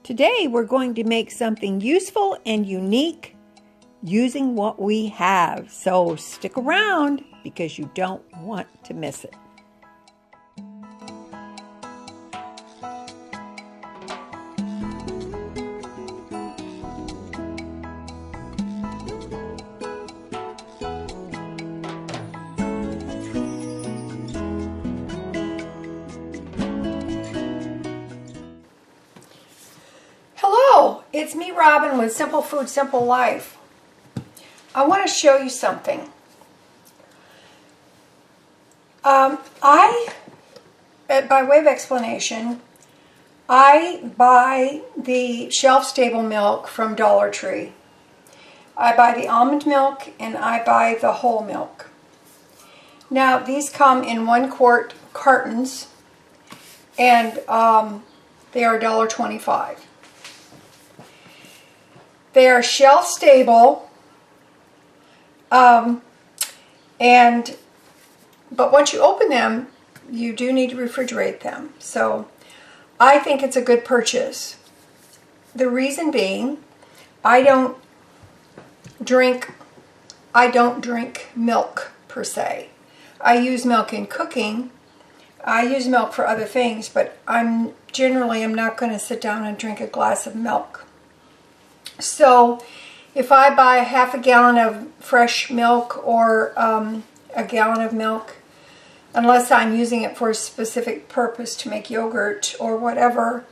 Today we're going to make something useful and unique using what we have. So stick around because you don't want to miss it. Hello, it's me, Robin, with Simple Food, Simple Life. I want to show you something. By way of explanation, I buy the shelf-stable milk from Dollar Tree. I buy the almond milk and I buy the whole milk. Now, these come in 1-quart cartons and they are $1.25. They are shelf stable, but once you open them, you do need to refrigerate them. So I think it's a good purchase. The reason being, I don't drink milk per se. I use milk in cooking. I use milk for other things, but I'm not going to sit down and drink a glass of milk. So if I buy half a gallon of fresh milk or a gallon of milk, unless I'm using it for a specific purpose to make yogurt or whatever,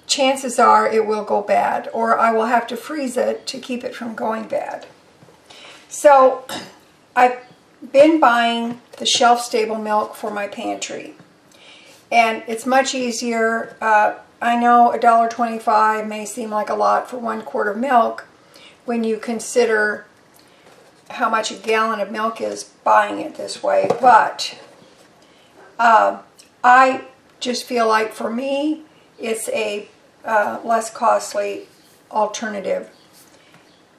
chances are it will go bad, or I will have to freeze it to keep it from going bad. So I've been buying the shelf-stable milk for my pantry, and it's much easier. I know $1.25 may seem like a lot for 1 quart of milk when you consider how much a gallon of milk is buying it this way, but I just feel like for me it's a less costly alternative,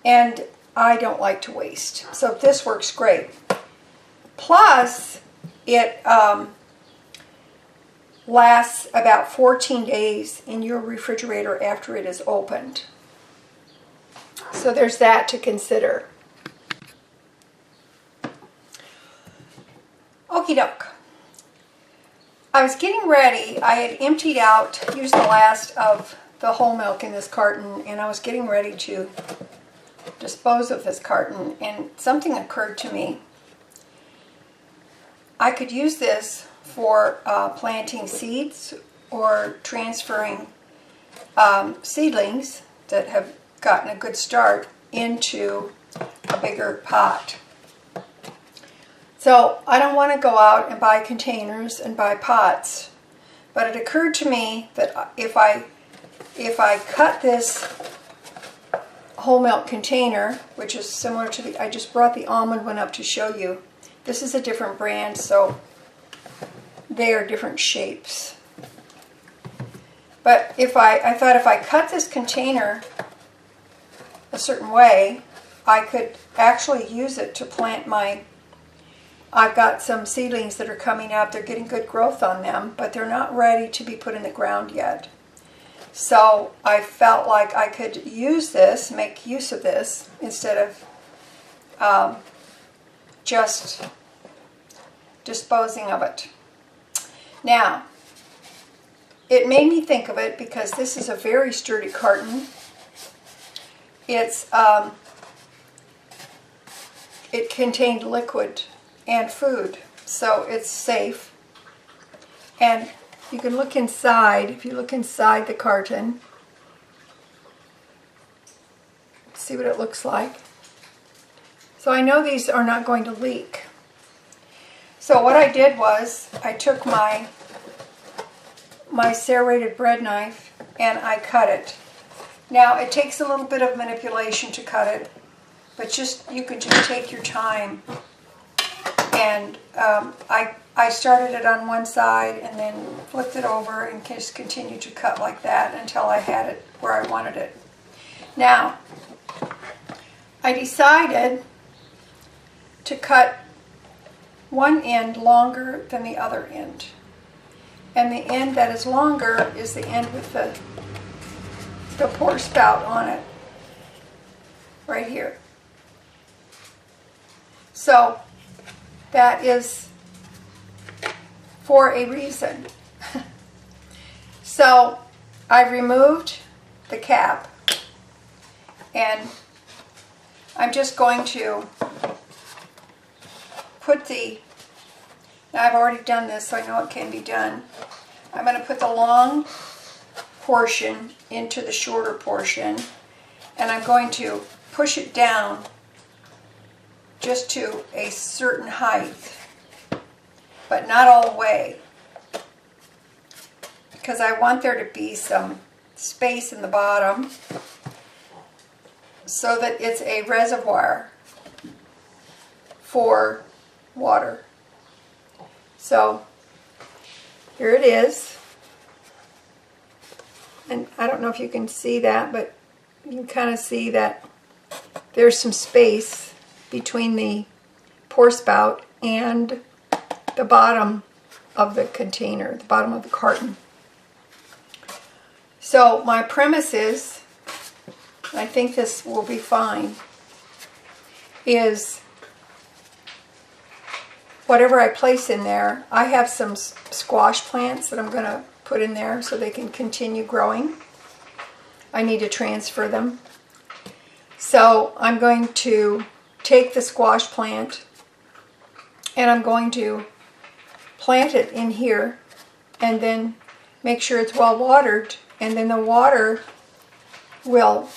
and I don't like to waste, so this works great. Plus it lasts about 14 days in your refrigerator after it is opened. So there's that to consider. Okie doke. I was getting ready. I had emptied out, used the last of the whole milk in this carton, and I was getting ready to dispose of this carton, and something occurred to me. I could use this for planting seeds or transferring seedlings that have gotten a good start into a bigger pot. So I don't want to go out and buy containers and buy pots, but it occurred to me that if I cut this whole milk container, which is similar to I just brought the almond one up to show you. This is a different brand, so they are different shapes. But I thought if I cut this container a certain way, I could actually use it to plant I've got some seedlings that are coming up. They're getting good growth on them, but they're not ready to be put in the ground yet. So I felt like I could use this, make use of this, instead of just disposing of it. Now, it made me think of it because this is a very sturdy carton. It contained liquid and food, so it's safe. And you can look inside. If you look inside the carton, see what it looks like. So I know these are not going to leak. So what I did was I took my serrated bread knife and I cut it. Now it takes a little bit of manipulation to cut it, but you can just take your time. And I started it on one side and then flipped it over and just continued to cut like that until I had it where I wanted it. Now, I decided to cut one end longer than the other end. And the end that is longer is the end with the the pour spout on it right here. So that is for a reason. So I removed the cap, and I'm just going to put the, now I've already done this so I know it can be done. I'm going to put the long portion into the shorter portion, and I'm going to push it down just to a certain height, but not all the way, because I want there to be some space in the bottom so that it's a reservoir for water. So here it is, and I don't know if you can see that, but you can kind of see that there's some space between the pour spout and the bottom of the container, the bottom of the carton. So my premise is, I think this will be fine, is whatever I place in there, I have some squash plants that I'm going to put in there so they can continue growing. I need to transfer them. So I'm going to take the squash plant and I'm going to plant it in here and then make sure it's well watered, and then the water will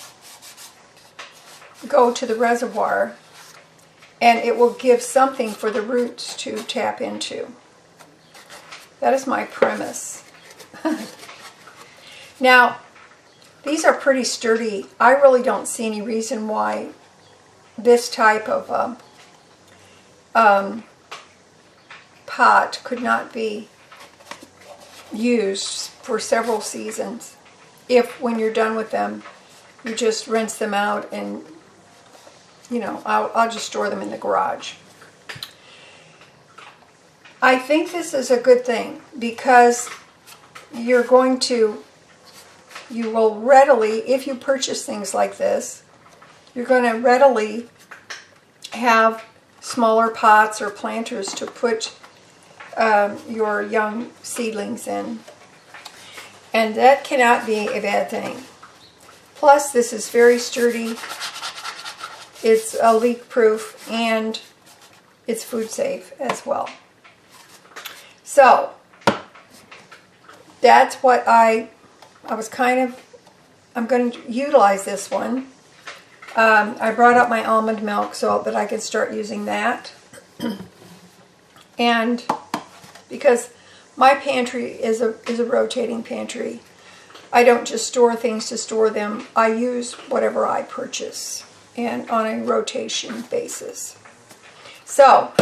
go to the reservoir and it will give something for the roots to tap into. That is my premise. Now, these are pretty sturdy. I really don't see any reason why this type of pot could not be used for several seasons. If when you're done with them, you just rinse them out and, you know, I'll just store them in the garage. I think this is a good thing because you will readily, if you purchase things like this, you're going to readily have smaller pots or planters to put your young seedlings in. And that cannot be a bad thing. Plus, this is very sturdy. It's leak proof and it's food safe as well. So that's what I'm going to utilize this one. I brought up my almond milk so that I could start using that. And because my pantry is a rotating pantry, I don't just store things to store them. I use whatever I purchase and on a rotation basis. So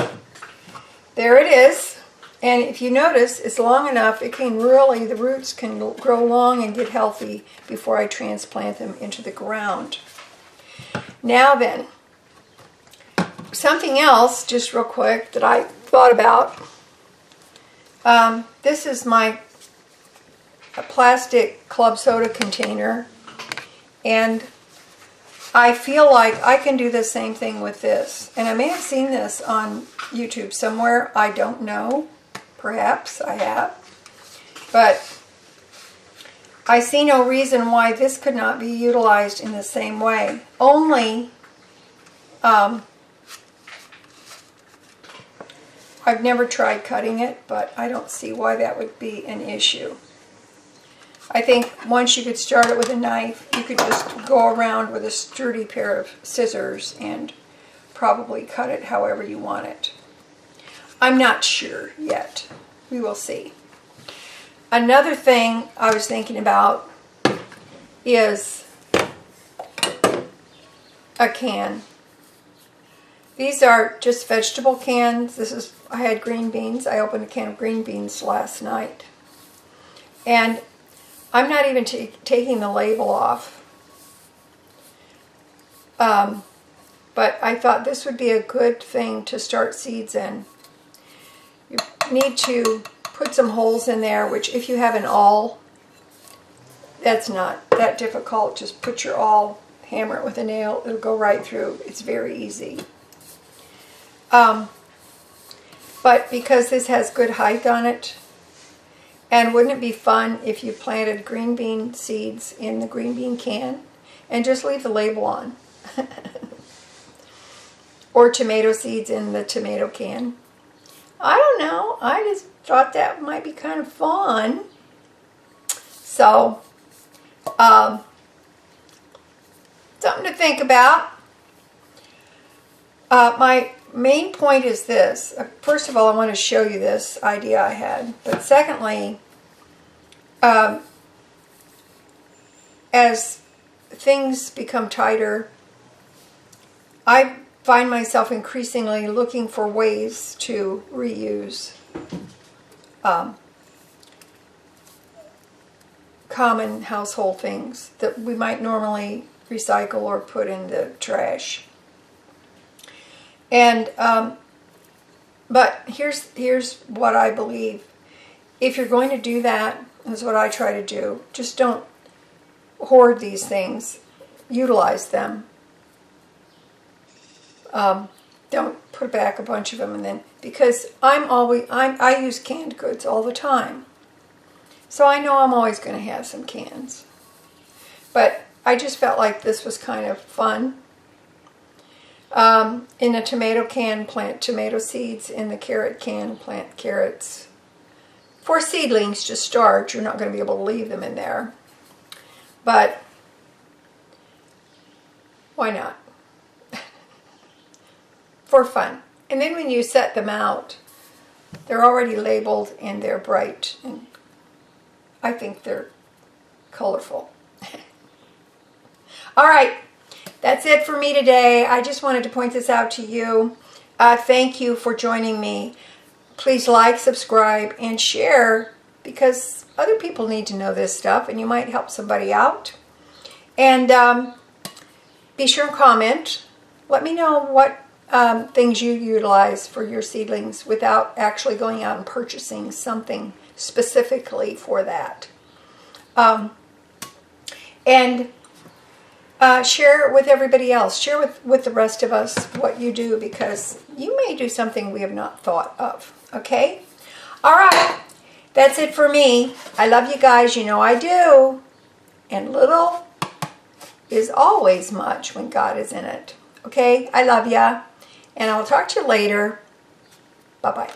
there it is. And if you notice, it's long enough, it can really, the roots can grow long and get healthy before I transplant them into the ground. Now then, something else, just real quick, that I thought about. This is my plastic club soda container, and I feel like I can do the same thing with this. And I may have seen this on YouTube somewhere, I don't know. Perhaps I have. But I see no reason why this could not be utilized in the same way. Only, I've never tried cutting it, but I don't see why that would be an issue. I think once you could start it with a knife, you could just go around with a sturdy pair of scissors and probably cut it however you want it. I'm not sure yet. We will see. Another thing I was thinking about is a can. These are just vegetable cans. I had green beans. I opened a can of green beans last night. And I'm not even taking the label off. But I thought this would be a good thing to start seeds in. You need to put some holes in there, which if you have an awl, That's not that difficult. Just put your awl, hammer it with a nail. It'll go right through. It's very easy. But because this has good height on it, and wouldn't it be fun if you planted green bean seeds in the green bean can and just leave the label on? Or tomato seeds in the tomato can. I don't know. I just thought that might be kind of fun. So, something to think about. My main point is this. First of all, I want to show you this idea I had. But secondly, as things become tighter, I find myself increasingly looking for ways to reuse common household things that we might normally recycle or put in the trash. And but here's what I believe. If you're going to do that, that's what I try to do. Just don't hoard these things. Utilize them. Don't put back a bunch of them, and then, because I use canned goods all the time, so I know I'm always going to have some cans. But I just felt like this was kind of fun. In a tomato can, plant tomato seeds. In the carrot can, plant carrots. For seedlings to start, you're not going to be able to leave them in there, but why not? For fun. And then when you set them out, they're already labeled and they're bright, and I think they're colorful. All right, that's it for me today. I just wanted to point this out to you. Thank you for joining me. Please like, subscribe, and share, because other people need to know this stuff and you might help somebody out. And be sure and comment. Let me know what things you utilize for your seedlings without actually going out and purchasing something specifically for that. And share it with everybody else. Share with the rest of us what you do, because you may do something we have not thought of. Okay? All right. That's it for me. I love you guys. You know I do. And little is always much when God is in it. Okay? I love ya. And I'll talk to you later. Bye-bye.